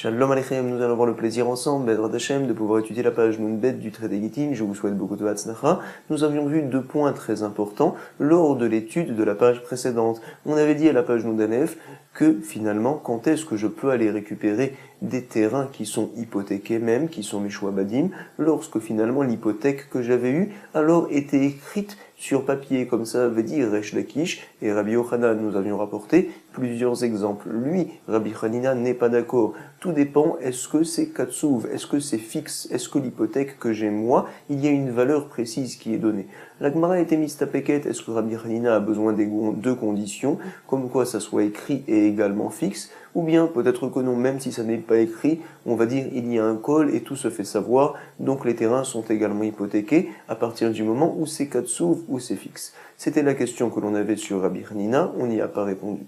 Shalom Aleichem, nous allons avoir le plaisir ensemble, Bezrat Hashem, de pouvoir étudier la page Nunbet du traité Gittin. Je vous souhaite beaucoup de Hatzlacha. Nous avions vu deux points très importants lors de l'étude de la page précédente. On avait dit à la page Nundanef que finalement, quand est-ce que je peux aller récupérer des terrains qui sont hypothéqués même, qui sont Mishwabadim, lorsque finalement l'hypothèque que j'avais eue alors était écrite sur papier, comme ça veut dire Resh Lakish et Rabbi Yochanan. Nous avions rapporté plusieurs exemples. Lui, Rabbi Hanina, n'est pas d'accord. Tout dépend, est-ce que c'est Katsouv, est-ce que c'est fixe, est-ce que l'hypothèque que j'ai moi, il y a une valeur précise qui est donnée. La Gemara a été mise à Peket, est-ce que Rabbi Hanina a besoin des deux conditions, comme quoi ça soit écrit et également fixe, ou bien peut-être que non, même si ça n'est pas écrit, on va dire il y a un col et tout se fait savoir, donc les terrains sont également hypothéqués à partir du moment où c'est Katsouv ou c'est fixe. C'était la question que l'on avait sur Rabbi Hanina, on n'y a pas répondu.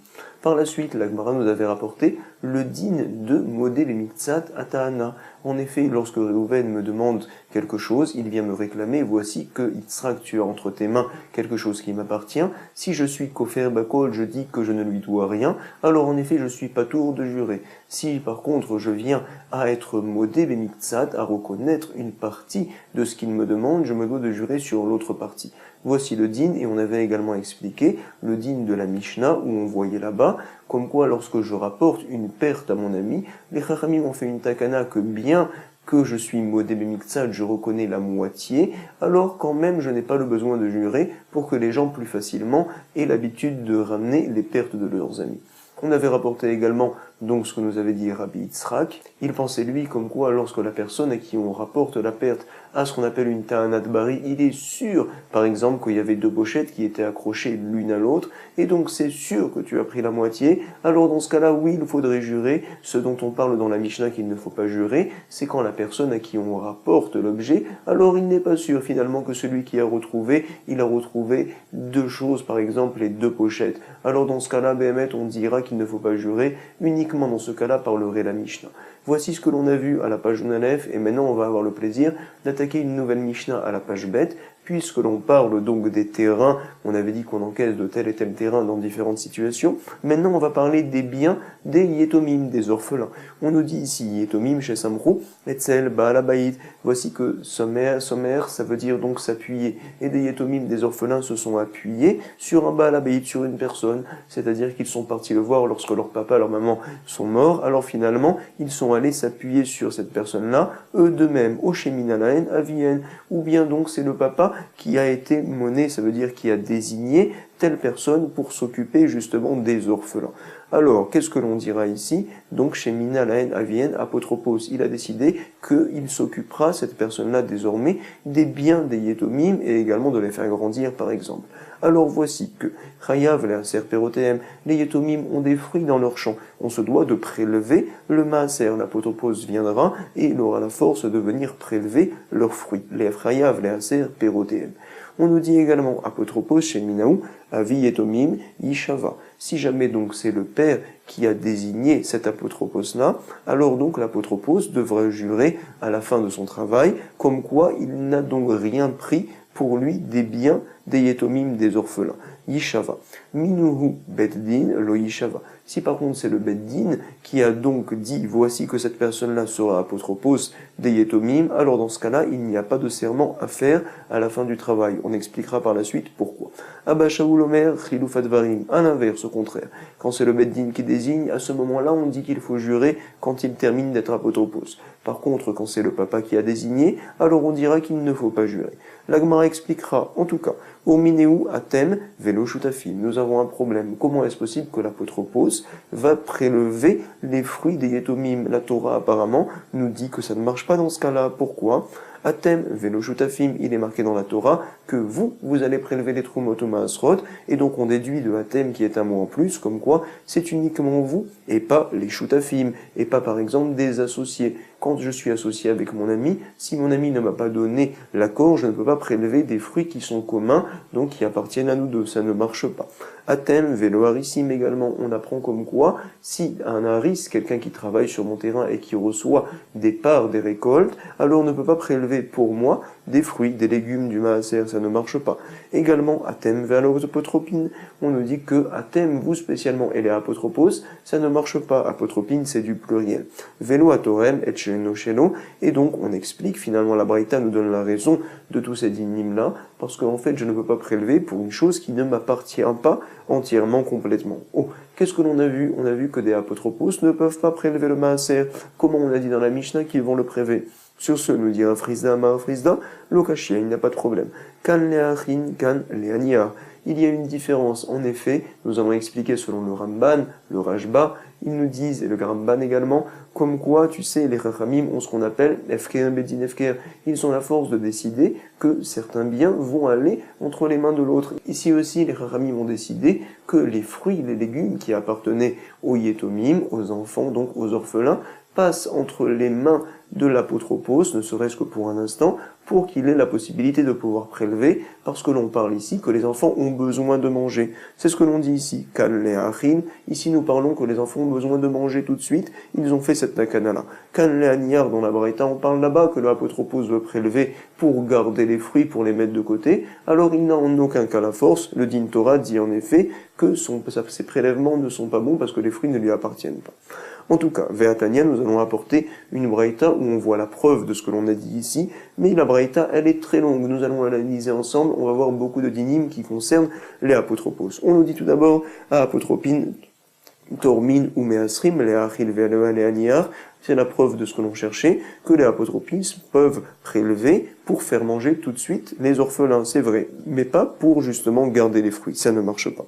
Par la suite, la Gemara nous avait rapporté le din de Modé Bemitzat Atahana. En effet, lorsque Reuven me demande quelque chose, il vient me réclamer, voici que Yitzhak, tu as entre tes mains quelque chose qui m'appartient. Si je suis Kofer Bakol, je dis que je ne lui dois rien, alors en effet je suis pas tour de jurer. Si par contre je viens à être Modé Bemitzat, à reconnaître une partie de ce qu'il me demande, je me dois de jurer sur l'autre partie. Voici le din, et on avait également expliqué le din de la Mishnah, où on voyait là-bas, comme quoi lorsque je rapporte une perte à mon ami, les Chachamim ont fait une takana que bien que je suis modé bemitzat, je reconnais la moitié, alors quand même je n'ai pas le besoin de jurer pour que les gens plus facilement aient l'habitude de ramener les pertes de leurs amis. On avait rapporté également donc ce que nous avait dit Rabbi Yitzhak. Il pensait lui comme quoi lorsque la personne à qui on rapporte la perte a ce qu'on appelle une ta'anat bari, il est sûr par exemple qu'il y avait deux pochettes qui étaient accrochées l'une à l'autre et donc c'est sûr que tu as pris la moitié. Alors dans ce cas-là, oui, il faudrait jurer. Ce dont on parle dans la Mishnah qu'il ne faut pas jurer, c'est quand la personne à qui on rapporte l'objet, alors il n'est pas sûr finalement que celui qui a retrouvé, il a retrouvé deux choses, par exemple les deux pochettes. Alors dans ce cas-là, Béhémet, on dira qu'il ne faut pas jurer, uniquement dans ce cas-là parlerait la Mishnah. Voici ce que l'on a vu à la page Nunalef, et maintenant on va avoir le plaisir d'attaquer une nouvelle Mishnah à la page Bet, puisque l'on parle donc des terrains, on avait dit qu'on encaisse de tel et tel terrain dans différentes situations, maintenant on va parler des biens des Yetomim, des orphelins. On nous dit ici Yetomim chez Samrou, Etzel, Baal Habayit, voici que sommer, ça veut dire donc s'appuyer, et des Yetomim, des orphelins, se sont appuyés sur un Baal Habayit, sur une personne, c'est-à-dire qu'ils sont partis le voir lorsque leur papa, leur maman sont morts, alors finalement ils sont allés s'appuyer sur cette personne-là, eux de même, au Sheminalaen, à Vienne, ou bien donc c'est le papa qui a été monné, ça veut dire qui a désigné telle personne pour s'occuper justement des orphelins. Alors, qu'est-ce que l'on dira ici? Donc, chez Minalaen à Vienne, Apotropos, il a décidé qu'il s'occupera, cette personne-là désormais, des biens des Yetomim et également de les faire grandir par exemple. Alors voici que Chayav les Aser Perotéem, les Yetomim ont des fruits dans leur champ. On se doit de prélever le Maaser, l'Apotropos viendra et il aura la force de venir prélever leurs fruits. Les Chayav les Aser Perotéem. On nous dit également Apotropos chez Minaou, Avi Yetomim, Yishava. Si jamais donc c'est le père qui a désigné cet apotropos-là, alors donc l'apotropos devrait jurer à la fin de son travail, comme quoi il n'a donc rien pris pour lui des biens des Yetomim, des orphelins. Yishava. Minuhu Beddin lo Yishava. Si par contre c'est le Beddin qui a donc dit voici que cette personne-là sera apotropos des Yetomim, alors dans ce cas-là, il n'y a pas de serment à faire à la fin du travail. On expliquera par la suite pourquoi. Abba Shaul Omer, Chiluf Advarim, à l'inverse, au contraire. Quand c'est le Beddin qui désigne, à ce moment-là, on dit qu'il faut jurer quand il termine d'être apotropos. Par contre, quand c'est le papa qui a désigné, alors on dira qu'il ne faut pas jurer. La Gemara expliquera, en tout cas, au Minéou, Atem, Velo Shutafim. Nous avons un problème. Comment est-ce possible que l'apotropos va prélever les fruits des Yetomim? La Torah, apparemment, nous dit que ça ne marche pas dans ce cas-là. Pourquoi? Atem, Velo Shutafim, il est marqué dans la Torah que vous allez prélever les Trumot ou Maasrot, et donc on déduit de Atem, qui est un mot en plus, comme quoi c'est uniquement vous, et pas les Shutafim, et pas par exemple des associés. Quand je suis associé avec mon ami, si mon ami ne m'a pas donné l'accord, je ne peux pas prélever des fruits qui sont communs, donc qui appartiennent à nous deux, ça ne marche pas. Atem, Velo Harissim également, on apprend comme quoi, si un haris, quelqu'un qui travaille sur mon terrain et qui reçoit des parts des récoltes, alors on ne peut pas prélever prélever pour moi des fruits, des légumes, du maaser, ça ne marche pas. Également, atem apotropine, on nous dit que atem, vous spécialement, et les apotropos, ça ne marche pas. Apotropine, c'est du pluriel. Velo atorem et sheno, et donc on explique, finalement la Braïta nous donne la raison de tous ces dynimes-là, parce qu'en fait je ne peux pas prélever pour une chose qui ne m'appartient pas entièrement, complètement. Oh, qu'est-ce que l'on a vu? On a vu que des apotropos ne peuvent pas prélever le maaser. Comment on a dit dans la Mishnah qu'ils vont le prélever? Sur ce, nous dit un frisda, ma frisda, l'okashia, il n'y a pas de problème. Kan leachin, kan leaniar. Il y a une différence, en effet, nous allons expliquer selon le Ramban, le Rajba, ils nous disent, et le Ramban également, comme quoi, tu sais, les Chachamim ont ce qu'on appelle Efker Bedin Efker. Ils ont la force de décider que certains biens vont aller entre les mains de l'autre. Ici aussi, les Chachamim ont décidé que les fruits, les légumes qui appartenaient aux Yetomim, aux enfants, donc aux orphelins, passent entre les mains de l'apotropos, ne serait-ce que pour un instant, pour qu'il ait la possibilité de pouvoir prélever, parce que l'on parle ici que les enfants ont besoin de manger. C'est ce que l'on dit ici, kan leachin. Ici nous parlons que les enfants ont besoin de manger tout de suite, ils ont fait cette nakana-là. Kan leaniar, dans la Braïta, on parle là-bas que l'apotropos veut prélever pour garder les fruits, pour les mettre de côté, alors il n'a en aucun cas la force. Le Din Torah dit en effet que ces prélèvements ne sont pas bons parce que les fruits ne lui appartiennent pas. En tout cas, Ve'atania, nous allons apporter une braïta où on voit la preuve de ce que l'on a dit ici, mais la braïta, elle est très longue. Nous allons l'analyser ensemble, on va voir beaucoup de dynimes qui concernent les apotropos. On nous dit tout d'abord, à apotropine, tormin ou measrim, les achil ve'aleaniar, c'est la preuve de ce que l'on cherchait, que les apotropines peuvent prélever pour faire manger tout de suite les orphelins, c'est vrai, mais pas pour justement garder les fruits, ça ne marche pas.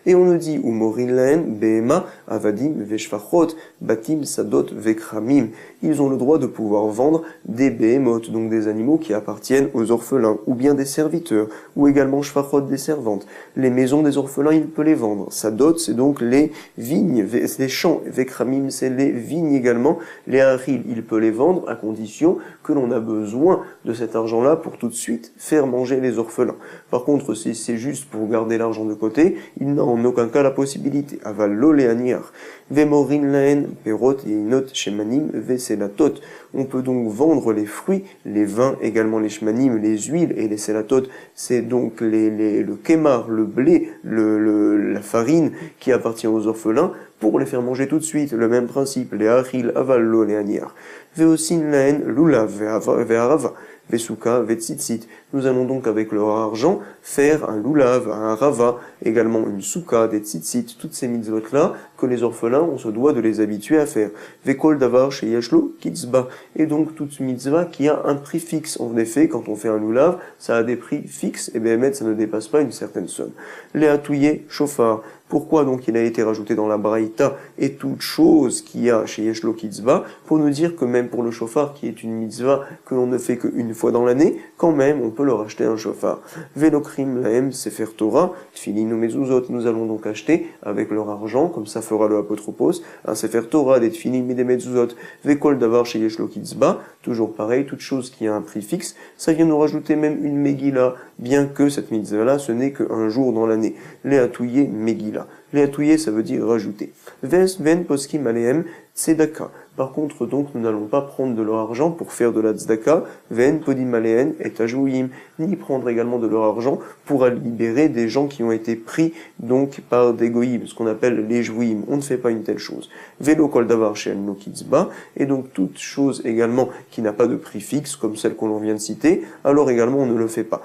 Et on nous dit, ou morinlen, behema, avadim, veshfachot, batim, sadot, vekramim. Ils ont le droit de pouvoir vendre des behemoth, donc des animaux qui appartiennent aux orphelins, ou bien des serviteurs, ou également shfachot, des servantes. Les maisons des orphelins, il peut les vendre. Sadot, c'est donc les vignes, les champs. Vekramim, c'est les vignes également. Les haril, il peut les vendre à condition que l'on a besoin de cet argent-là pour tout de suite faire manger les orphelins. Par contre, si c'est juste pour garder l'argent de côté, il n'a en aucun cas la possibilité. Aval lo leaniar. Vemorin laen, perot, yeinot, shemanim, veselatot. On peut donc vendre les fruits, les vins, également les shemanim, les huiles et les selatot. C'est donc le kémar, le blé, la farine qui appartient aux orphelins pour les faire manger tout de suite. Le même principe. Les achil, aval lo leaniar. Veosin laen, lulav, ve'arava. Vesuka, Vetsitzit. Nous allons donc avec leur argent faire un lulav, un rava, également une souka, des tzitzit, toutes ces mitzvot-là que les orphelins, on se doit de les habituer à faire. Vekol davar chez Yashlo, kitzba. Et donc toute mitzvah qui a un prix fixe. En effet, quand on fait un lulav, ça a des prix fixes, et bien ça ne dépasse pas une certaine somme. Léatouye, chauffard. Pourquoi donc il a été rajouté dans la Braïta et toute chose qu'il y a chez Yeshlo Kitzba, pour nous dire que même pour le chauffard, qui est une mitzvah que l'on ne fait qu'une fois dans l'année, quand même on peut leur acheter un chauffard. Velokrim laem sefer Torah, tfilin ou mezuzot, nous allons donc acheter avec leur argent, comme ça fera le apotropos, un sefer Torah, des tfilin et des mezuzot. Vekol davar chez Yeshlo Kitzba, toujours pareil, toute chose qui a un prix fixe, ça vient nous rajouter même une Megillah, bien que cette mitzvah-là, ce n'est qu'un jour dans l'année. Léatouye Megillah. Léatouye, ça veut dire rajouter. Ven poskim aleem tzedaka. Par contre, donc, nous n'allons pas prendre de leur argent pour faire de la tzedaka, ven podim aleen et ajouim, ni prendre également de leur argent pour libérer des gens qui ont été pris, donc, par des goïm, ce qu'on appelle les jouim. On ne fait pas une telle chose. Velo kol davar shel no kitzba, et donc, toute chose également qui n'a pas de prix fixe, comme celle qu'on vient de citer, alors également on ne le fait pas.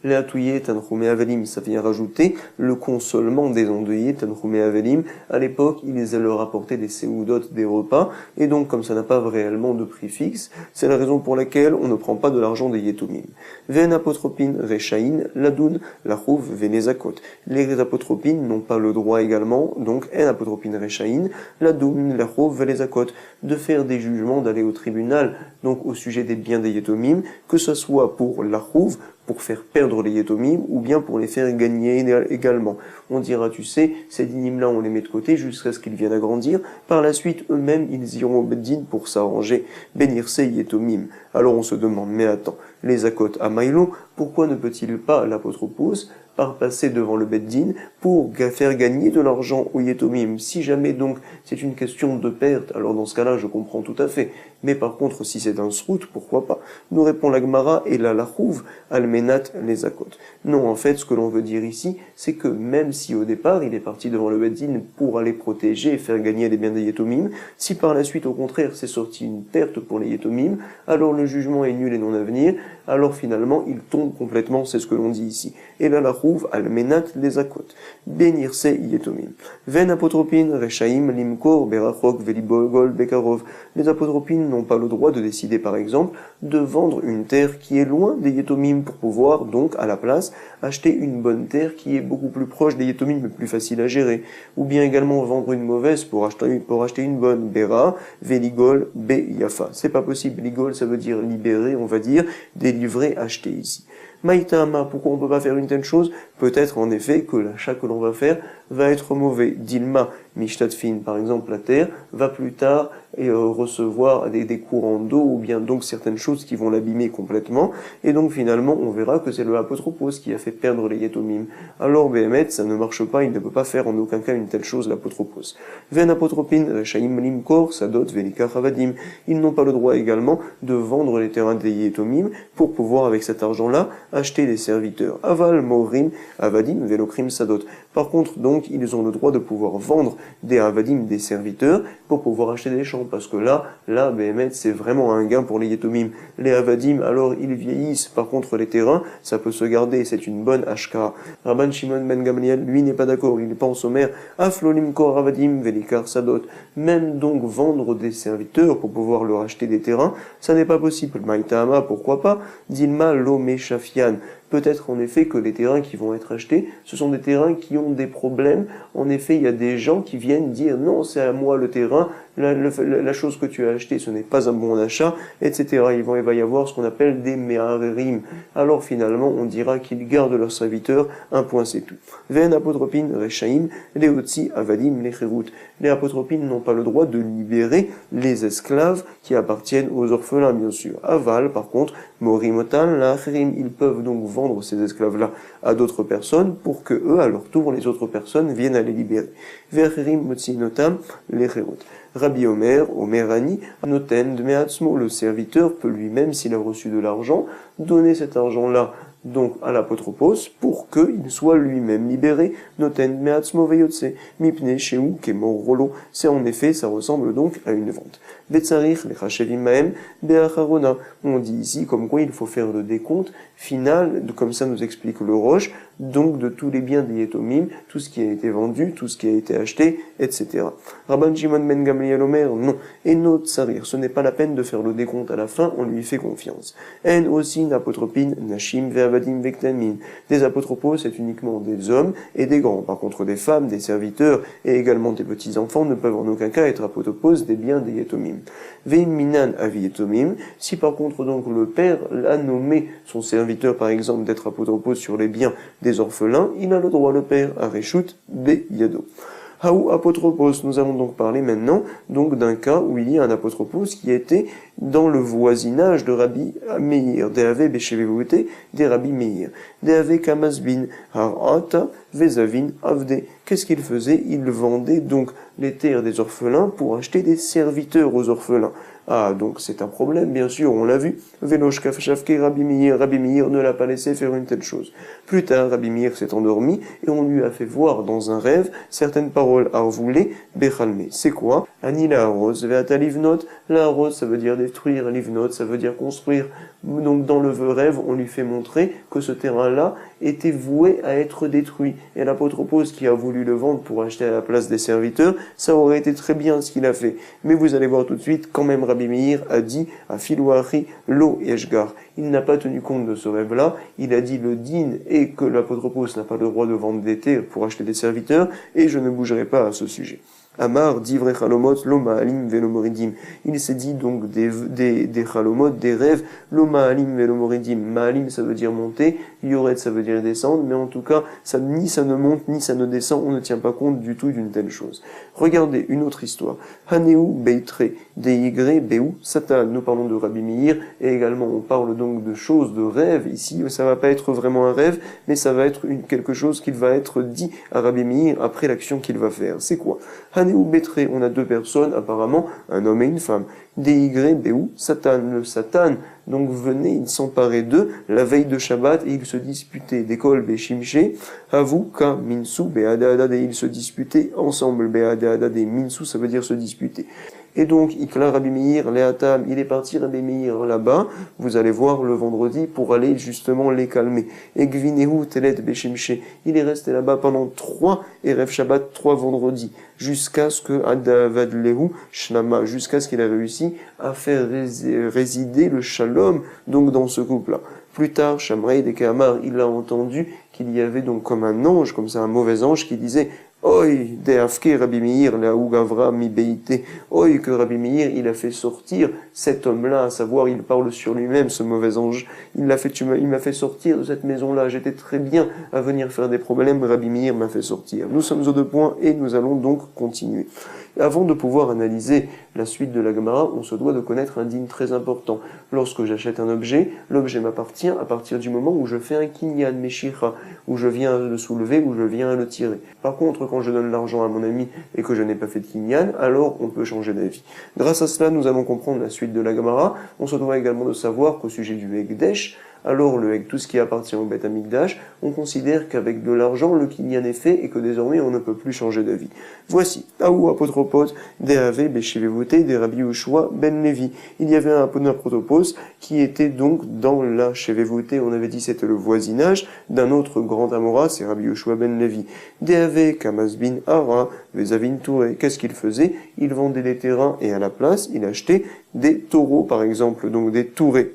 Léatouye, Tanchumé Avelim, ça vient rajouter le consolement des endeuillés, Tanchumé Avelim. À l'époque, ils leur apportaient des séoudotes, des repas, et donc, comme ça n'a pas réellement de prix fixe, c'est la raison pour laquelle on ne prend pas de l'argent des Yetomim. Ven apotropine, Rechaïn, Ladoun, Lachouv, Venezakot. Les apotropines n'ont pas le droit également, donc, en apotropine Rechaïn, Ladoun, Lachouv, Venezakot, de faire des jugements, d'aller au tribunal, donc, au sujet des biens des Yetomim, que ce soit pour Lachouv, pour faire perdre les Yetomim, ou bien pour les faire gagner également. On dira, tu sais, ces dynimes-là, on les met de côté jusqu'à ce qu'ils viennent à grandir. Par la suite, eux-mêmes, ils iront au Beddin pour s'arranger. Bénirse Yetomim. Alors on se demande, mais attends, les Akot à Maïlo, pourquoi ne peut-il pas, l'apotropos, par passer devant le Beddin pour faire gagner de l'argent au Yetomim. Si jamais donc c'est une question de perte, alors dans ce cas-là, je comprends tout à fait. Mais par contre, si c'est un srout, pourquoi pas? Nous répond la Gemara et la Lachouv, Almenat les Akot. Non, en fait, ce que l'on veut dire ici, c'est que même si au départ, il est parti devant le Beddin pour aller protéger et faire gagner les biens des Yetomim, si par la suite, au contraire, c'est sorti une perte pour les Yetomim, alors le jugement est nul et non à venir, alors finalement, il tombe complètement, c'est ce que l'on dit ici. Et la Lachouv, Almenat les Akot. Bénir se Yetomim. Ven apotropin, Rechaim, Limkor, Berachok, Velibogol, Bekarov. Les apotropines n'ont pas le droit de décider, par exemple, de vendre une terre qui est loin des Yetomim pour pouvoir, donc, à la place, acheter une bonne terre qui est beaucoup plus proche des Yetomim, mais plus facile à gérer. Ou bien également vendre une mauvaise pour acheter une bonne. Bera, Veligol, Be Yafa. C'est pas possible. Ligol, ça veut dire libérer, on va dire, délivrer, acheter ici. Maïtama, pourquoi on peut pas faire une telle chose? Peut-être en effet que l'achat que l'on va faire va être mauvais. Dilma, Mishtadfin, par exemple, la terre, va plus tard recevoir des courants d'eau ou bien donc certaines choses qui vont l'abîmer complètement. Et donc finalement, on verra que c'est le apotropos qui a fait perdre les Yetomim. Alors, Behemet, ça ne marche pas, il ne peut pas faire en aucun cas une telle chose, l'apotropos. Ven apotropin, Shaim Limkor, Sadot, Velika Havadim. Ils n'ont pas le droit également de vendre les terrains des Yetomim pour pouvoir, avec cet argent-là, acheter des serviteurs. Aval, Morim, Avadim, Velokrim, Sadot. Par contre, donc, ils ont le droit de pouvoir vendre des Avadim, des serviteurs, pour pouvoir acheter des champs. Parce que là, Behemet, c'est vraiment un gain pour les Yetomim. Les Avadim, alors, ils vieillissent. Par contre, les terrains, ça peut se garder. C'est une bonne Ashkara. Rabban Shimon ben Gamliel, lui, n'est pas d'accord. Il pense au maire. Aflolim kor Avadim, Velikar, Sadot. Même donc vendre des serviteurs pour pouvoir leur acheter des terrains, ça n'est pas possible. Maïtama, pourquoi pas? Dilma, Lomé, Shafian. Peut-être en effet que les terrains qui vont être achetés, ce sont des terrains qui ont des problèmes. En effet, il y a des gens qui viennent dire non, c'est à moi le terrain, la chose que tu as achetée, ce n'est pas un bon achat, etc. Il va y avoir ce qu'on appelle des me'arerim. Alors finalement, on dira qu'ils gardent leurs serviteurs, un point c'est tout. Ven apotropin rechaim, leotzi avadim lecherut. Les apotropines n'ont pas le droit de libérer les esclaves qui appartiennent aux orphelins, bien sûr. Aval, par contre, morimotan, lacherim, ils peuvent donc vendre ces esclaves-là à d'autres personnes pour que eux, à leur tour, les autres personnes viennent à les libérer. Vecherim motsinotam lecherut. Rabbi Omer, Omerani, noten de meatzmo, le serviteur peut lui-même, s'il a reçu de l'argent, donner cet argent-là donc à l'apotropos pour qu'il soit lui-même libéré. Noten meatzmo veyotse, mipne sheu kemor rolo. C'est en effet, ça ressemble donc à une vente. Betzarich lechashevim maem beacharona. On dit ici comme quoi il faut faire le décompte final, comme ça nous explique le Roche, donc de tous les biens des Yetomim, tout ce qui a été vendu, tout ce qui a été acheté, etc. Rabban Shimon ben Gamliel Omer, non. Et no tsarir, ce n'est pas la peine de faire le décompte à la fin, on lui fait confiance. En aussi n'apotropin, nashim ve'avadim vektamin. Des apotropos, c'est uniquement des hommes et des grands. Par contre, des femmes, des serviteurs et également des petits-enfants ne peuvent en aucun cas être apotropos des biens des Yetomim. Ve'im minan avi Yetomim, si par contre donc le père a nommé son serviteur par exemple d'être apotropos sur les biens des orphelins, il a le droit, le père, à Reshut be Yado. Haou apotropos, nous allons donc parler maintenant donc d'un cas où il y a un apotropos qui était dans le voisinage de Rabbi Meir, Deave Beshevevute, des Rabbi Meir, Deave Kamasbin, Harata, Vezavin, Avde. Qu'est-ce qu'il faisait? Il vendait donc les terres des orphelins pour acheter des serviteurs aux orphelins. Ah, donc c'est un problème, bien sûr, on l'a vu. Velosh Kafshavke, Rabbi Meir ne l'a pas laissé faire une telle chose. Plus tard, Rabbi Meir s'est endormi et on lui a fait voir dans un rêve certaines paroles arvoulées, Bechalme. C'est quoi? Ani la rose, Veata livnot. La rose, ça veut dire détruire, livnot, ça veut dire construire. Donc dans le rêve, on lui fait montrer que ce terrain-là était voué à être détruit. Et l'apotropos qui a voulu le vendre pour acheter à la place des serviteurs, ça aurait été très bien ce qu'il a fait. Mais vous allez voir tout de suite, quand même Rabbi Meir a dit à Filouachi, Lo Yeshgar. Il n'a pas tenu compte de ce rêve-là, il a dit le din et que l'apotropos n'a pas le droit de vendre des terres pour acheter des serviteurs, et je ne bougerai pas à ce sujet. Amar divrei chalomot lo ma'alim velo moridim. Il s'est dit donc des chalomot, des rêves, lo ma'alim velo moridim. Ma'alim ça veut dire monter, yored ça veut dire descendre, mais en tout cas ni ça ne monte ni ça ne descend, on ne tient pas compte du tout d'une telle chose. Regardez une autre histoire. Haneu beitre deigre beu satan. Nous parlons de Rabbi Meir et également on parle donc de choses, de rêves. Ici ça va pas être vraiment un rêve, mais ça va être quelque chose qu'il va être dit à Rabbi Meir après l'action qu'il va faire. C'est quoi? Haneu beitre, on a deux personnes apparemment, un homme et une femme. Deigre beu satan, le satan donc venait, il s'emparait d'eux la veille de Shabbat et ils se disputaient. D'école Beshimche, Havu Ka Minsu Be'adadad, et ils se disputaient ensemble. Be'adadad et Minsu, ça veut dire se disputer. Et donc, Ikla Rabbi Meir, Leatam, il est parti Rabbi Meir là-bas, vous allez voir le vendredi, pour aller justement les calmer. Et Gvinehu Telet Beshimche, il est resté là-bas pendant 3 Erev Shabbat, 3 vendredis, jusqu'à ce que Adavad Lehu Shlama, jusqu'à ce qu'il a réussi à faire résider le shalom, donc dans ce couple-là. Plus tard, Shamrei de Kamar, il a entendu qu'il y avait donc comme un ange, comme ça un mauvais ange qui disait Oi, deafke Rabbi Meir, la Ugavra mi beite. Oi, que Rabbi Meir, il a fait sortir cet homme-là, à savoir, il parle sur lui-même, ce mauvais ange. Il m'a fait sortir de cette maison-là. J'étais très bien à venir faire des problèmes. Rabbi Meir m'a fait sortir. Nous sommes aux 2 points et nous allons donc continuer. Avant de pouvoir analyser la suite de la Gemara, on se doit de connaître un digne très important. Lorsque j'achète un objet, l'objet m'appartient à partir du moment où je fais un kinyan meshira, où je viens le soulever, où je viens le tirer. Par contre, quand je donne l'argent à mon ami et que je n'ai pas fait de kinyan, alors on peut changer d'avis. Grâce à cela, nous allons comprendre la suite de la Gemara. On se doit également de savoir qu'au sujet du Hekdesh, alors tout ce qui appartient au Beth Amikdash, on considère qu'avec de l'argent, le kinyan est fait et que désormais on ne peut plus changer d'avis. Voici, Aou apotropos, Deave Beshivevute, de Rabbi Yoshua ben Levi. Il y avait un apotropos qui était donc dans la Shevevute, on avait dit c'était le voisinage d'un autre grand Amora, c'est Rabbi Yoshua ben Levi. Deave Kamasbin Ara, Vezavin Touré. Qu'est-ce qu'il faisait? Il vendait des terrains et à la place, il achetait des taureaux, par exemple, donc des tourés.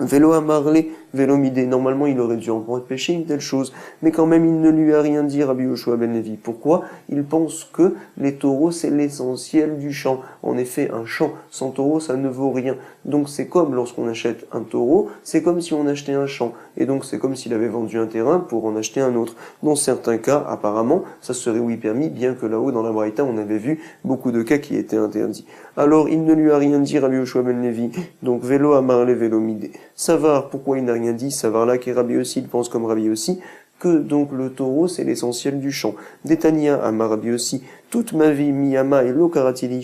Vélo à marlé, vélo midé. Normalement, il aurait dû encore pêcher une telle chose. Mais quand même, il ne lui a rien dit, Rabbi Yoshua ben Levi. Pourquoi? Il pense que les taureaux, c'est l'essentiel du champ. En effet, un champ sans taureau, ça ne vaut rien. Donc, c'est comme lorsqu'on achète un taureau, c'est comme si on achetait un champ. Et donc, c'est comme s'il avait vendu un terrain pour en acheter un autre. Dans certains cas, apparemment, ça serait oui permis, bien que là-haut, dans la Braïta, on avait vu beaucoup de cas qui étaient interdits. Alors, il ne lui a rien dit, Rabbi Yoshua ben Levi. Donc, vélo à marlé, vélo midé. Savar, pourquoi il n'a rien dit? Savar là qui est Rabbi aussi, il pense comme Rabbi aussi, que donc le taureau c'est l'essentiel du champ. Détania Amar Rabbi aussi, toute ma vie, Miyama et Lokaratili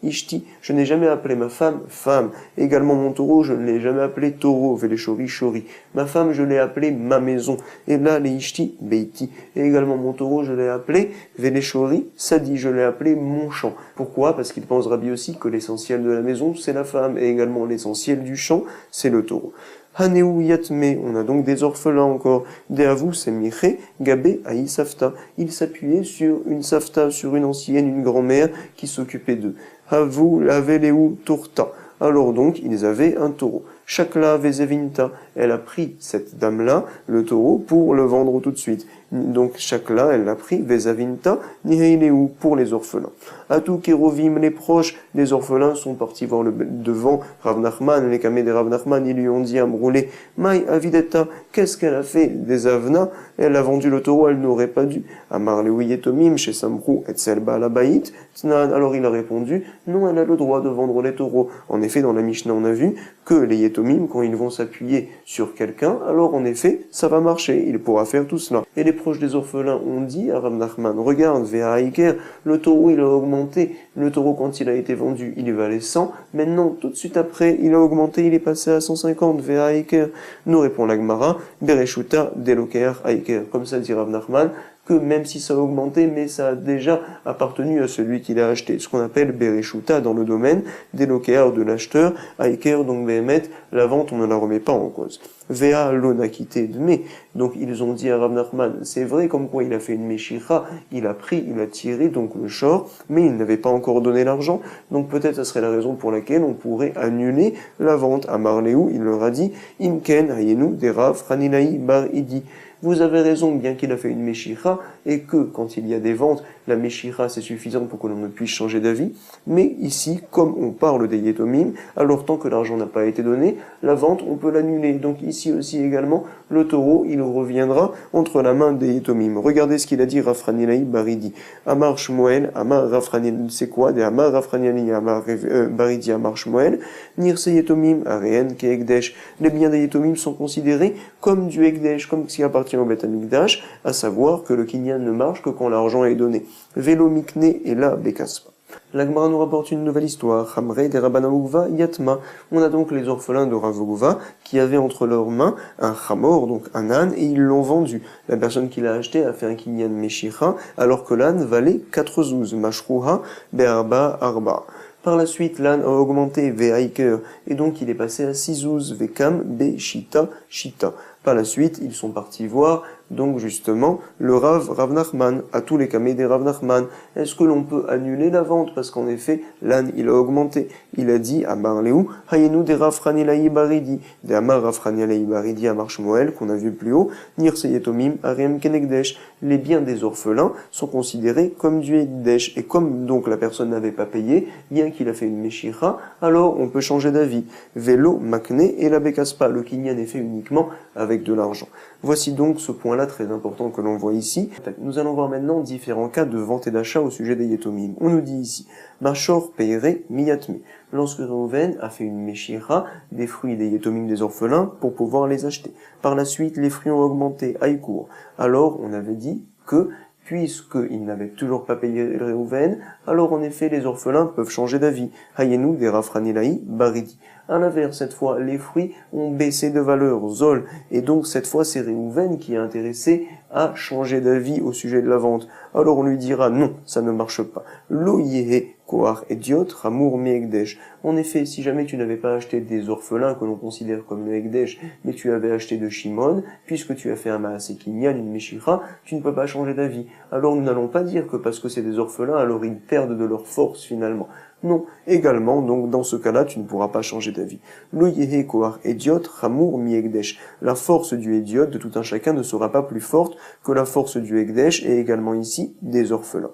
Ishti, je n'ai jamais appelé ma femme, femme. Également mon taureau, je ne l'ai jamais appelé taureau, Veleshori, Shori. Ma femme, je l'ai appelé ma maison. Et là, les Ishti, Beiti. Et également mon taureau, je l'ai appelé Veleshori, Sadi, je l'ai appelé mon champ. Pourquoi? Parce qu'il pense Rabbi aussi que l'essentiel de la maison, c'est la femme. Et également l'essentiel du champ, c'est le taureau. Haneu Yatme, on a donc des orphelins encore. Deavu Semiche, Gabé Aï Safta. Il s'appuyait sur une Safta, sur une ancienne, une grand-mère qui s'occupait d'eux. Havu Laveleu Tourta. Alors donc, ils avaient un taureau. Shakla Vezevinta, elle a pris cette dame-là, le taureau, pour le vendre tout de suite. Donc Shakla, elle l'a pris, Vezavinta, Niheileu, pour les orphelins. Atou Kerovim, les proches des orphelins sont partis voir devant Rav Nachman, les camés des Rav Nachman, ils lui ont dit à Mroulé, Maï Avideta, qu'est-ce qu'elle a fait des Avna? Elle a vendu le taureau, elle n'aurait pas dû. Amar le Yetomim, chez Samrou, et Selba la Baït, alors il a répondu, non, elle a le droit de vendre les taureaux. En effet, dans la Mishnah, on a vu que les Yetomim, quand ils vont s'appuyer sur quelqu'un, alors en effet, ça va marcher, il pourra faire tout cela. Et les proches des orphelins ont dit à Rav Nachman, regarde, Véa Aiker, le taureau il a augmenté, le taureau quand il a été vendu, il valait 100, maintenant, tout de suite après, il a augmenté, il est passé à 150, Véa Aiker. Nous répond la Gemara, Bereshuta Deloker Aiker, comme ça dit Rav Nachman, que même si ça a augmenté, mais ça a déjà appartenu à celui qui l'a acheté. Ce qu'on appelle Bereshuta dans le domaine des lokéars de l'acheteur, Aiker, donc Behemet, la vente, on ne la remet pas en cause. Vea l'onakité de mai. Donc ils ont dit à Rav Nachman, c'est vrai comme quoi il a fait une meshira, il a pris, il a tiré donc le shor, mais il n'avait pas encore donné l'argent, donc peut-être ça serait la raison pour laquelle on pourrait annuler la vente. À Marléou, il leur a dit, Imken hayenu derav Haninaï bar idi. Vous avez raison, bien qu'il a fait une meshira, et que, quand il y a des ventes, la Meshira c'est suffisant pour que l'on ne puisse changer d'avis, mais ici, comme on parle des Yetomim, alors tant que l'argent n'a pas été donné, la vente, on peut l'annuler. Donc ici aussi également, le taureau, il reviendra entre la main des Yetomim. Regardez ce qu'il a dit Rafranilaï Baridi. Amar Shmuel, Amar Rafranilaï, c'est quoi? Des Amar Rafranilaï, Amar Baridi, Amar Shmuel, Nirse Yetomim, Areen, Ke Ekdesh. Les biens des Yetomim sont considérés comme du Ekdesh, comme ce qui appartient au Beth Amikdash, à savoir que le kinyan ne marche que quand l'argent est donné. Vélo Mikne et là Bekaspa. La Gemara nous rapporte une nouvelle histoire. Hamrei de Rabban Ahuvah Yatma. On a donc les orphelins de Rav Ahuvah qui avaient entre leurs mains un chamor, donc un âne, et ils l'ont vendu. La personne qui l'a acheté a fait un kinyan Meshira, alors que l'âne valait 4 zouz. Mashruha be'arba arba. Par la suite, l'âne a augmenté ve'aiker, et donc il est passé à 6 zouz, ve'kam be'shita shita. Par la suite, ils sont partis voir, donc justement, le Rav Nachman, à tous les camés des Rav Nachman. Est-ce que l'on peut annuler la vente? Parce qu'en effet, l'âne, il a augmenté. Il a dit, Amar Léou, Hayenu des Rafranilaï Baridi, des Amar Rafranilaï Baridi, Amar Shmuel, qu'on a vu plus haut, Nirse Yetomim, Ariem Kenegdesh. Les biens des orphelins sont considérés comme du Ekdesh. Et comme donc la personne n'avait pas payé, bien qu'il a fait une Meshira, alors on peut changer d'avis. Vélo, Makne et la Bekaspa. Le kinyan est fait uniquement avec de l'argent. Voici donc ce point-là très important que l'on voit ici. Nous allons voir maintenant différents cas de vente et d'achat au sujet des Yetomim. On nous dit ici, Machor Peire Miyatme. Lorsque Reuven a fait une Meshira, des fruits des Yetomim des orphelins, pour pouvoir les acheter. Par la suite, les fruits ont augmenté, Aïkour. Alors, on avait dit que, puisqu'ils n'avaient toujours pas payé Reuven, alors en effet, les orphelins peuvent changer d'avis. Hayenu des Rafranilaï Baridi. À l'inverse, cette fois, les fruits ont baissé de valeur, Zol, et donc cette fois, c'est Réhouven qui est intéressé à changer d'avis au sujet de la vente. Alors on lui dira, non, ça ne marche pas. Lo yehe koar idiot, ramour mi ekdesh. En effet, si jamais tu n'avais pas acheté des orphelins que l'on considère comme le ekdesh, mais tu avais acheté de Shimon, puisque tu as fait un maaseh kinyan, une meshira, tu ne peux pas changer d'avis. Alors nous n'allons pas dire que parce que c'est des orphelins, alors ils perdent de leur force finalement. Non, également, donc dans ce cas-là, tu ne pourras pas changer d'avis. Lo yehe koar idiot, ramour mi ekdesh. La force du idiot de tout un chacun ne sera pas plus forte que la force du ekdesh et également ici des orphelins.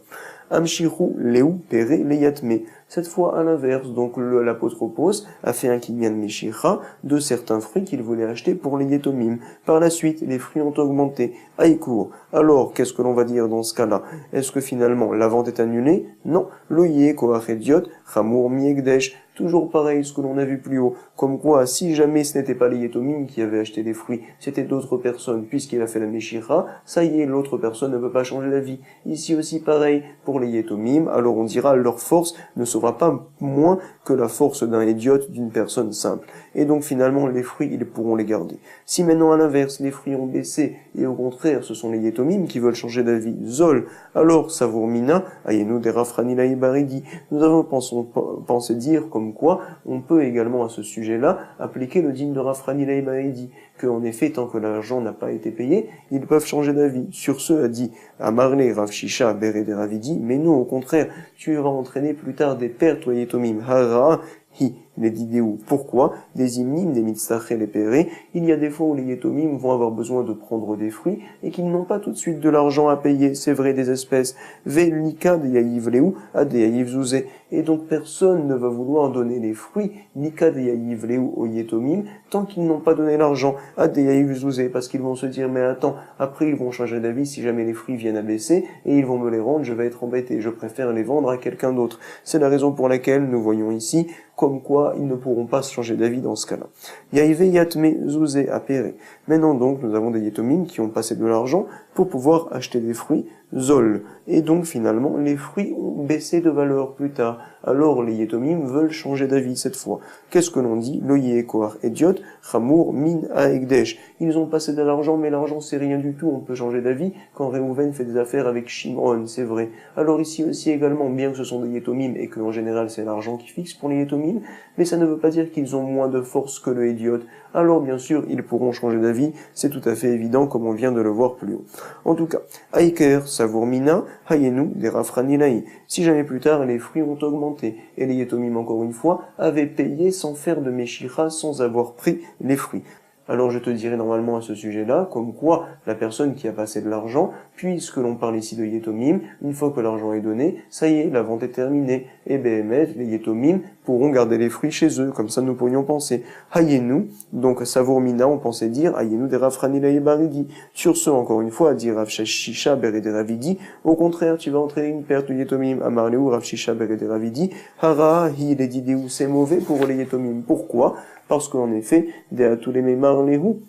Amshiru leu pere leyatme. Cette fois à l'inverse, donc l'apotropos a fait un kinyan meshira de certains fruits qu'il voulait acheter pour les yetomim. Par la suite, les fruits ont augmenté. Aïkour. Alors, qu'est-ce que l'on va dire dans ce cas-là? Est-ce que finalement la vente est annulée? Non. Loye koach idiot, chamour mi ekdesh. Toujours pareil, ce que l'on a vu plus haut. Comme quoi, si jamais ce n'était pas les Yetomim qui avaient acheté les fruits, c'était d'autres personnes, puisqu'il a fait la Meshira, ça y est, l'autre personne ne peut pas changer d'avis. Ici aussi pareil, pour les Yetomim, alors on dira, leur force ne sera pas moins que la force d'un idiote, d'une personne simple. Et donc finalement, les fruits, ils pourront les garder. Si maintenant, à l'inverse, les fruits ont baissé, et au contraire, ce sont les Yetomim qui veulent changer d'avis, Zol, alors, Savourmina, Ayenu de Rafranilaï Baridi, nous avons pensé dire comme quoi on peut également à ce sujet-là appliquer le digne de Rafranilaï Baridi, que en effet, tant que l'argent n'a pas été payé, ils peuvent changer d'avis. Sur ce, a dit Amarle Rav Shisha Bere de Ravidi, mais non, au contraire, tu vas entraîner plus tard des pertes, Yetomim, Hara, Hi, les didéou. Pourquoi? Des hymnim, des mitztachel et péré, il y a des fois où les yetomim vont avoir besoin de prendre des fruits et qu'ils n'ont pas tout de suite de l'argent à payer, c'est vrai, des espèces. Ve lika de yaïv léou à des yaïv zouzé. Et donc personne ne va vouloir donner les fruits, lika de yaïv léou aux yetomim, tant qu'ils n'ont pas donné l'argent à des yaïv zouzé, parce qu'ils vont se dire, mais attends, après ils vont changer d'avis si jamais les fruits viennent à baisser, et ils vont me les rendre, je vais être embêté, je préfère les vendre à quelqu'un d'autre. C'est la raison pour laquelle nous voyons ici, comme quoi ils ne pourront pas changer d'avis dans ce cas-là. Yaïve yatme zouzé apéré. Maintenant donc, nous avons des yetomim qui ont passé de l'argent pour pouvoir acheter des fruits zol. Et donc finalement, les fruits ont baissé de valeur plus tard. Alors les yetomim veulent changer d'avis cette fois. Qu'est-ce que l'on dit? Loye koar idiot, chamour min a ekdesh. Ils ont passé de l'argent, mais l'argent c'est rien du tout. On peut changer d'avis quand Réhouven fait des affaires avec Shimon, c'est vrai. Alors ici aussi également, bien que ce sont des yetomim et que en général c'est l'argent qui fixe pour les yetomim, mais ça ne veut pas dire qu'ils ont moins de force que le idiot. Alors bien sûr, ils pourront changer d'avis, c'est tout à fait évident comme on vient de le voir plus haut. En tout cas, Aiker, Savourmina, Hayenu, des Rafranilaï. Si jamais plus tard les fruits ont augmenté, et les yetomim encore une fois avaient payé sans faire de Meshira, sans avoir pris les fruits. Alors je te dirais normalement à ce sujet-là, comme quoi la personne qui a passé de l'argent, puisque l'on parle ici de Yetomim, une fois que l'argent est donné, ça y est, la vente est terminée. Et Béhémet, les Yetomim pourront garder les fruits chez eux, comme ça nous pourrions penser. Hayenu, donc Savour Mina, on pensait dire Hayenu de Rafranila et Baridi. Sur ce, encore une fois, dire Rav Shisha Bered Ravidi, au contraire, tu vas entraîner une perte de Yetomim. Amarleu Rav Shisha Bered Ravidi, Hara, hi les didéou, c'est mauvais pour les Yetomim. Pourquoi? Parce qu'en effet, tous les mémars les roues,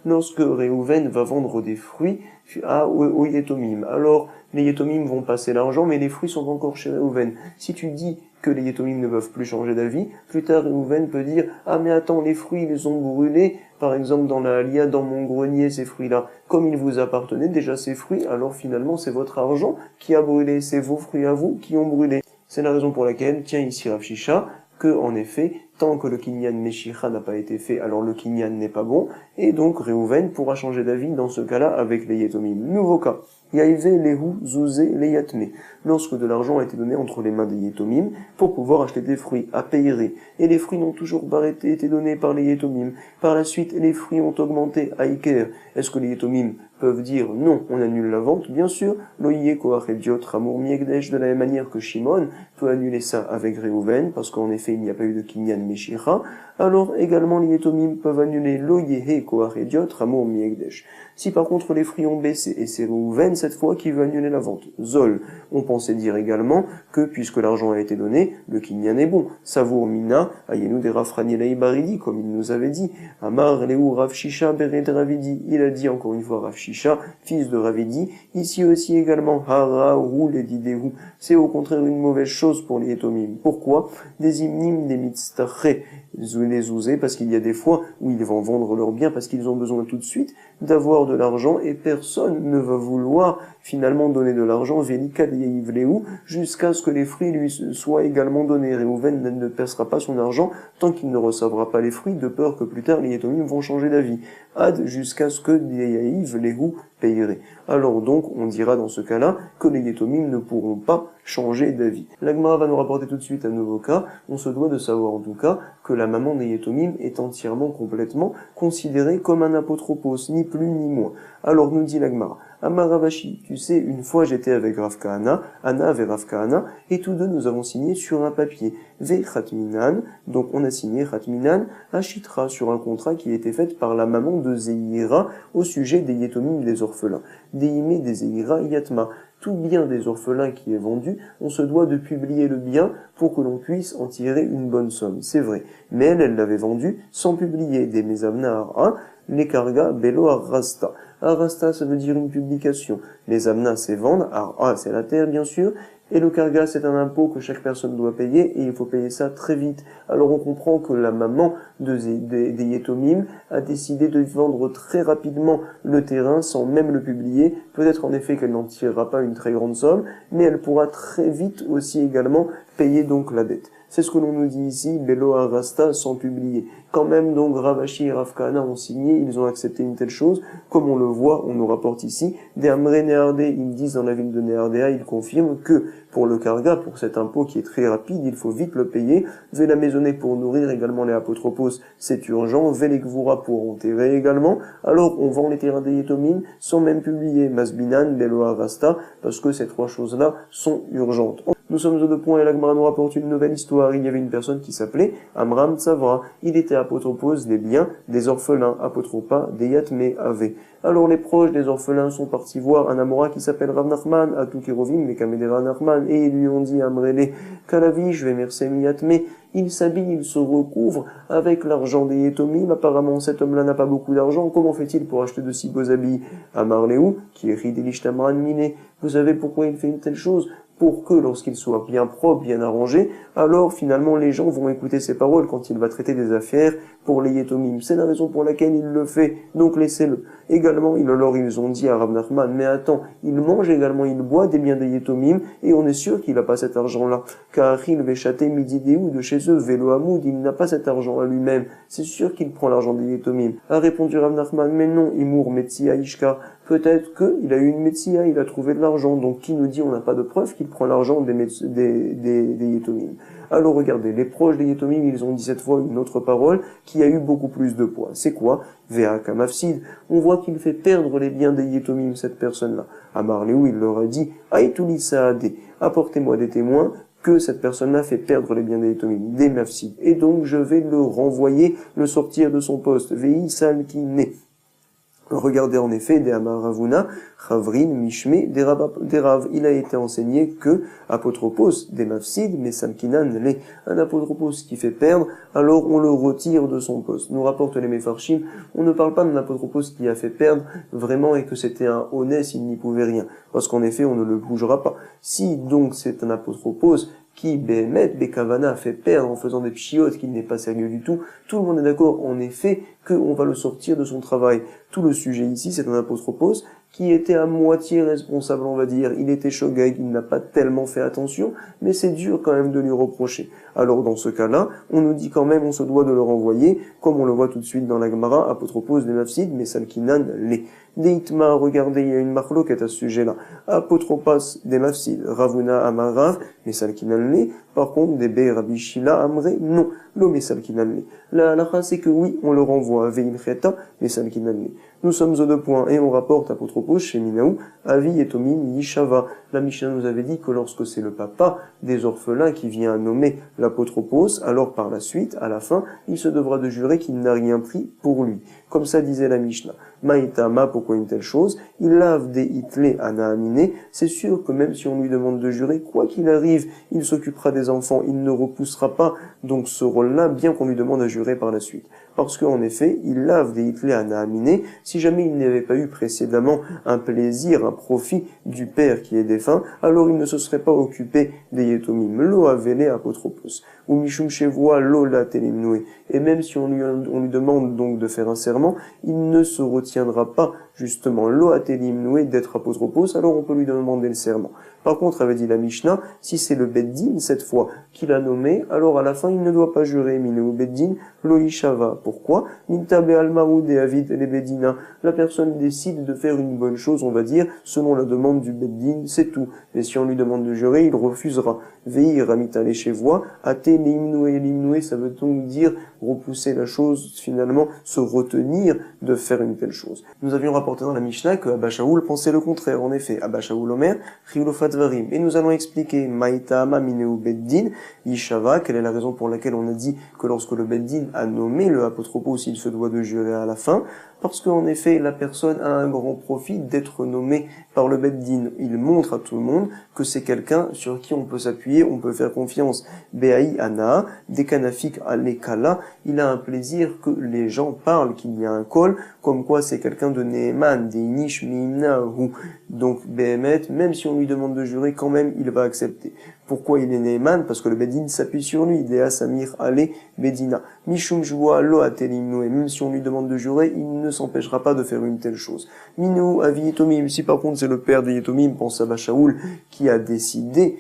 lorsque Réhouven va vendre des fruits aux Yetomim. Alors, les Yetomim vont passer l'argent, mais les fruits sont encore chez Réhouven. Si tu dis que les Yetomim ne peuvent plus changer d'avis, plus tard Réhouven peut dire « Ah mais attends, les fruits, ils les ont brûlés, par exemple dans la Alia, dans mon grenier, ces fruits-là. Comme ils vous appartenaient déjà ces fruits, alors finalement c'est votre argent qui a brûlé, c'est vos fruits à vous qui ont brûlé. » C'est la raison pour laquelle, tiens ici Rav Shisha, que, en effet, tant que le Kinyan Meshicha n'a pas été fait, alors le Kinyan n'est pas bon, et donc Réhouven pourra changer d'avis dans ce cas-là avec les Yetomim. Nouveau cas. Yaïve Lehu Zouzé Leyatme. Lorsque de l'argent a été donné entre les mains des Yetomim pour pouvoir acheter des fruits à payer. Et les fruits n'ont toujours pas été donnés par les Yetomim. Par la suite, les fruits ont augmenté à Iker. Est-ce que les Yetomim peuvent dire non, on annule la vente? Bien sûr, Loïe Koach et Diot Ramour Miegdesh, de la même manière que Shimon peut annuler ça avec Réhouven, parce qu'en effet, il n'y a pas eu de Kinyan Meshira. Alors, également, les Yetomim peuvent annuler Loïe Koach et Diot Ramour Miegdesh. Si par contre les fruits ont baissé, et c'est Réhouven cette fois qui veut annuler la vente. Zol, on pensait dire également que puisque l'argent a été donné, le Kinyan est bon. Savour Mina, Ayenu de Rafranilei Baridi, comme il nous avait dit. Amar Leu Rav Shisha Bered Ravidi, il a dit encore une fois Rav Shisha, fils de Ravidi. Ici aussi également Hara Roul et Didéhu. C'est au contraire une mauvaise chose pour les Yetomim. Pourquoi? Des imnim, des mitztare, les zouzés, parce qu'il y a des fois où ils vont vendre leurs biens parce qu'ils ont besoin tout de suite d'avoir de l'argent et personne ne va vouloir finalement donner de l'argent jusqu'à ce que les fruits lui soient également donnés. Réhouven ne pèsera pas son argent tant qu'il ne recevra pas les fruits, de peur que plus tard les Yetomim vont changer d'avis. Ad jusqu'à ce que Léhu payerait. Alors donc, on dira dans ce cas-là que les Yetomim ne pourront pas changer d'avis. L'Agmara va nous rapporter tout de suite un nouveau cas. On se doit de savoir en tout cas que la maman des Yetomim est entièrement, complètement considérée comme un apotropos, ni plus ni moins. Alors nous dit l'Agmara, Amaravashi, tu sais, une fois j'étais avec Rav Kahana, Anna avec Rav Kahana, et tous deux nous avons signé sur un papier, Ve Khatminan, donc on a signé Khatminan, Ashitra, sur un contrat qui était fait par la maman de Zeira au sujet des Yetomim des orphelins. Deime des Zeira Yatma. Tout bien des orphelins qui est vendu, on se doit de publier le bien pour que l'on puisse en tirer une bonne somme. C'est vrai. Mais elle l'avait vendu sans publier. Des Mesamna Ara, les Karga Belo Arrasta. Arrasta, ça veut dire une publication. Les Amna, c'est vendre. Ara, c'est la terre, bien sûr. Et le karga, c'est un impôt que chaque personne doit payer, et il faut payer ça très vite. Alors on comprend que la maman des Yetomim a décidé de vendre très rapidement le terrain sans même le publier. Peut-être en effet qu'elle n'en tirera pas une très grande somme, mais elle pourra très vite aussi également payer donc la dette. C'est ce que l'on nous dit ici, Belo Arasta, sans publier. Quand même, donc, Ravashi et Rav Kahana ont signé, ils ont accepté une telle chose. Comme on le voit, on nous rapporte ici, des Amré Néardé, ils disent dans la ville de Néardéa, ils confirment que pour le karga, pour cet impôt qui est très rapide, il faut vite le payer. Ve la maisonnée pour nourrir également les apotropos, c'est urgent. Ve les gvura pour enterrer également. Alors, on vend les terrains des Yetomim sans même publier Masbinan, Belo Arasta, parce que ces trois choses-là sont urgentes. Nous sommes aux deux points et l'Agmara nous rapporte une nouvelle histoire. Il y avait une personne qui s'appelait Amram Tzavra. Il était apotropos des biens des orphelins, apotropa des Yatme Ave. Alors les proches des orphelins sont partis voir un Amora qui s'appelle Rav Nachman, à Tukerovim, les Kamedera Nachman, et ils lui ont dit Amrele, Kalavi, je vais mercer mi Yatme. Il s'habille, il se recouvre avec l'argent des Yetomim. Apparemment, cet homme-là n'a pas beaucoup d'argent. Comment fait-il pour acheter de si beaux habits? Amar Léou, qui est Ridelish Tamran Miné. Vous savez pourquoi il fait une telle chose? Pour que lorsqu'il soit bien propre, bien arrangé, alors finalement les gens vont écouter ses paroles quand il va traiter des affaires pour les Yetomim. C'est la raison pour laquelle il le fait, donc laissez-le. Également, ils ont dit à Rav Nachman, mais attends, il mange également, il boit des biens des Yetomim, et on est sûr qu'il n'a pas cet argent-là. Car il vechaté mididéou de chez eux, Vélo Hamoud, il n'a pas cet argent à lui-même. C'est sûr qu'il prend l'argent des Yetomim. A répondu Rav Nachman, mais non, Imour Metsia Ishka. Peut-être qu'il a eu une Metsia, il a trouvé de l'argent. Donc qui nous dit on n'a pas de preuve qu'il prend l'argent des Yetomim. Alors regardez, les proches des Yetomim, ils ont dit cette fois une autre parole qui a eu beaucoup plus de poids. C'est quoi? Ve'aka mafsid. On voit qu'il fait perdre les biens des Yetomim, cette personne-là. Amar Léou, il leur a dit, Aïtouli Saade, apportez-moi des témoins que cette personne-là fait perdre les biens des Yetomim, des mafsid. Et donc je vais le renvoyer, le sortir de son poste. Ve'i salkine. Regardez en effet, des Amaravuna, Chavrin, Mishme, des Rav. Il a été enseigné que apotropos, des mafsid, mais Samkinan, un apotropos qui fait perdre, alors on le retire de son poste. Nous rapporte les Mefarshim, on ne parle pas d'un apotropos qui a fait perdre vraiment et que c'était un honnête, il n'y pouvait rien. Parce qu'en effet, on ne le bougera pas. Si donc c'est un apotropos qui, Behemet, Bekavana, fait perdre en faisant des pchiotes qui n'est pas sérieux du tout, tout le monde est d'accord en effet qu'on va le sortir de son travail. Tout le sujet ici, c'est un apotropos qui était à moitié responsable, on va dire. Il était shogai, il n'a pas tellement fait attention, mais c'est dur quand même de lui reprocher. Alors dans ce cas-là, on nous dit quand même, on se doit de le renvoyer, comme on le voit tout de suite dans la Gemara, apotropos des mafsid, mais salkinan les. Deitma, regardez, il y a une marloquette à ce sujet-là. Apotropas des mafsid, Ravuna amarav, mais salkinan les. Par contre, des be rabishila amre, non. Lo mais salkinan les. La halakha, c'est que oui, on le renvoie à vein cheta, mais salkinan les. Nous sommes aux deux points et on rapporte apotropos chez Minaou, Avi et Tomim Yishava. La Mishnah nous avait dit que lorsque c'est le papa des orphelins qui vient nommer l'apotropos, alors par la suite, à la fin, il se devra de jurer qu'il n'a rien pris pour lui. Comme ça disait la Mishnah. Maïtama, pourquoi une telle chose? Il lave des itlé anaamine. C'est sûr que même si on lui demande de jurer, quoi qu'il arrive, il s'occupera des enfants, il ne repoussera pas donc ce rôle-là, bien qu'on lui demande à jurer par la suite. Parce qu'en effet, il lave des itlé anaamine. Si jamais il n'avait pas eu précédemment un plaisir, un profit du père qui est défunt, alors il ne se serait pas occupé des yetomim. Lo avele apotropos. Ou mishum shevoa lo la telimnoé. Et même si on lui demande donc de faire un serment, il ne se retiendra pas justement lo atelimnoé d'être apotropos, alors on peut lui demander le serment. Par contre, avait dit la Mishnah, si c'est le Beddin, cette fois, qu'il a nommé, alors à la fin, il ne doit pas jurer, mineu Beddin, lo ishava. Pourquoi? Mintabe almaoud et avid les Beddina. La personne décide de faire une bonne chose, on va dire, selon la demande du Beddin, c'est tout. Mais si on lui demande de jurer, il refusera. Veir amitale chez voix, ate limnoué, ça veut donc dire repousser la chose, finalement, se retenir de faire une telle chose. Nous avions rapporté dans la Mishnah que Abba Shaul pensait le contraire. En effet, Abba Shaul Omer, Chilofat-Varim. Et nous allons expliquer Maïtama Mineu Beddin, Yishava, quelle est la raison pour laquelle on a dit que lorsque le Beddin a nommé le apotropos, il se doit de jurer à la fin, parce qu'en effet, la personne a un grand profit d'être nommé par le Beddin. Il montre à tout le monde que c'est quelqu'un sur qui on peut s'appuyer, on peut faire confiance. Be'aï Ana, des kanafik alekala, il a un plaisir que les gens parlent, qu'il y a un col, comme quoi c'est quelqu'un de Neeman, des Nish Minahu. Donc, Behemet, même si on lui demande de jurer, quand même, il va accepter. Pourquoi il est Neeman? Parce que le Beddin s'appuie sur lui. Dea Samir Ale Bedina. Mishum Jua Lo Atelimno. Et même si on lui demande de jurer, il ne s'empêchera pas de faire une telle chose. Minou Avi Yetomim. Si par contre c'est le père de Yetomim, pense à Shaul, qui a décidé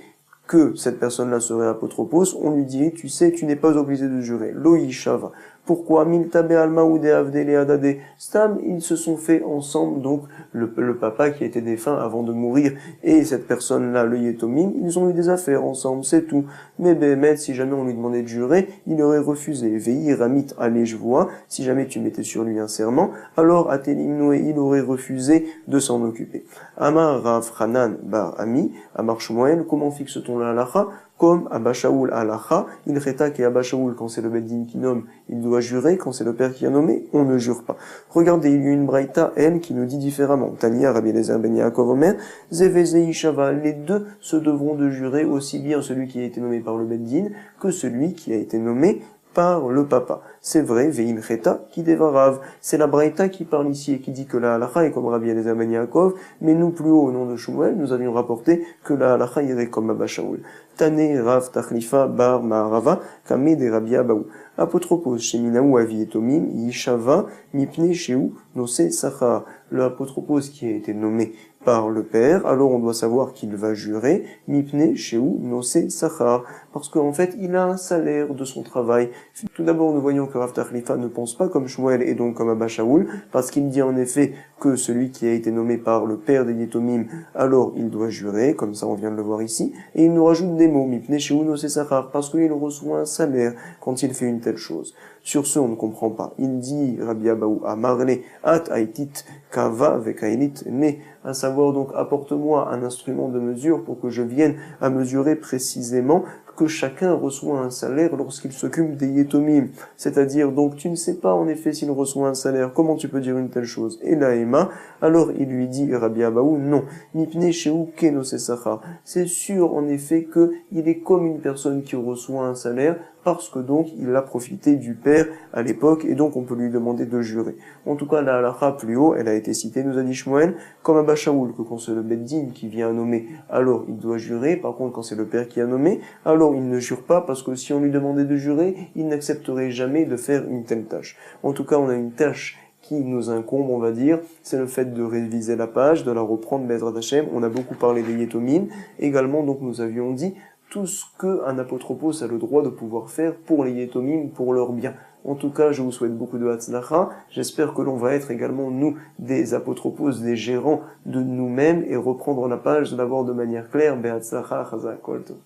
que cette personne-là serait apotropos, on lui dit, tu sais, tu n'es pas obligé de jurer. Lo Yishava. Pourquoi? Miltabe alma ou de avdele adade. Stam, ils se sont fait ensemble, donc, le papa qui a été défunt avant de mourir, et cette personne-là, le Yetomim, ils ont eu des affaires ensemble, c'est tout. Mais Behemet, si jamais on lui demandait de jurer, il aurait refusé. Veillir amit allez, je vois, si jamais tu mettais sur lui un serment, alors Atelimnoé, il aurait refusé de s'en occuper. Amar Rav Hanan bar Ami, Amar Shmuel, comment fixe-t-on la halacha? Comme Abba Shaul halacha, il rétaque et Abba Shaul, quand c'est le Beddin qui nomme, il doit jurer, quand c'est le père qui a nommé, on ne jure pas. Regardez, il y a une braïta, elle, qui nous dit différemment. Tania, Rabbi Eliezer ben Yaakov Omer, Zeveze Ishava, les deux se devront de jurer, aussi bien celui qui a été nommé par le Beddin, que celui qui a été nommé par le papa. C'est vrai, Ve'im Cheta, qui dévarav. C'est la braïta qui parle ici et qui dit que la halacha est comme Rabbi Eliezer ben Yaakov, mais nous, plus haut, au nom de Shmuel, nous avions rapporté que la halacha irait comme Abba Shaul. Tane Rav Tachlifa Bar Ma'arava, Kameh de Rabbi Abaou. Apotropos, sheminaou avi etomim, yishava, mipne sheu, nose sachar. Le apotropos qui a été nommé par le père, alors on doit savoir qu'il va jurer, mipne sheu, nose sachar, parce qu'en fait, il a un salaire de son travail. Tout d'abord, nous voyons que Rav Tachlifa ne pense pas comme Shmuel et donc comme Abba Shaul, parce qu'il dit en effet que celui qui a été nommé par le père des Yetomim, alors il doit jurer, comme ça on vient de le voir ici, et il nous rajoute des mots, mipne sheu, nose sachar, parce qu'il reçoit un salaire quand il fait une telle chose. Sur ce, on ne comprend pas. Il dit, Rabbi Abaou, à Marle, at aitit kava vekailit ne, à savoir donc, apporte-moi un instrument de mesure pour que je vienne à mesurer précisément que chacun reçoit un salaire lorsqu'il s'occupe des Yetomim. C'est-à-dire, donc, tu ne sais pas en effet s'il reçoit un salaire, comment tu peux dire une telle chose? Et là, Emma, alors il lui dit, Rabbi Abaou, non, mipne sheu keno sesachar. C'est sûr en effet qu'il est comme une personne qui reçoit un salaire, parce que donc il a profité du père à l'époque, et donc on peut lui demander de jurer. En tout cas, la halakha plus haut, elle a été citée, nous a dit Shmuel, comme Abba Shaul, que quand c'est le Beddin qui vient à nommer, alors il doit jurer, par contre quand c'est le père qui a nommé, alors il ne jure pas, parce que si on lui demandait de jurer, il n'accepterait jamais de faire une telle tâche. En tout cas, on a une tâche qui nous incombe, on va dire, c'est le fait de réviser la page, de la reprendre, Bezrat Hashem. On a beaucoup parlé des Yetomim, également, donc nous avions dit, tout ce qu'un apotropos a le droit de pouvoir faire pour les Yetomim, pour leur bien. En tout cas, je vous souhaite beaucoup de Hatzlacha. J'espère que l'on va être également, nous, des apotropos, des gérants de nous-mêmes et reprendre la page d'abord de manière claire. Behatzlacha, Chazak Kol Tov.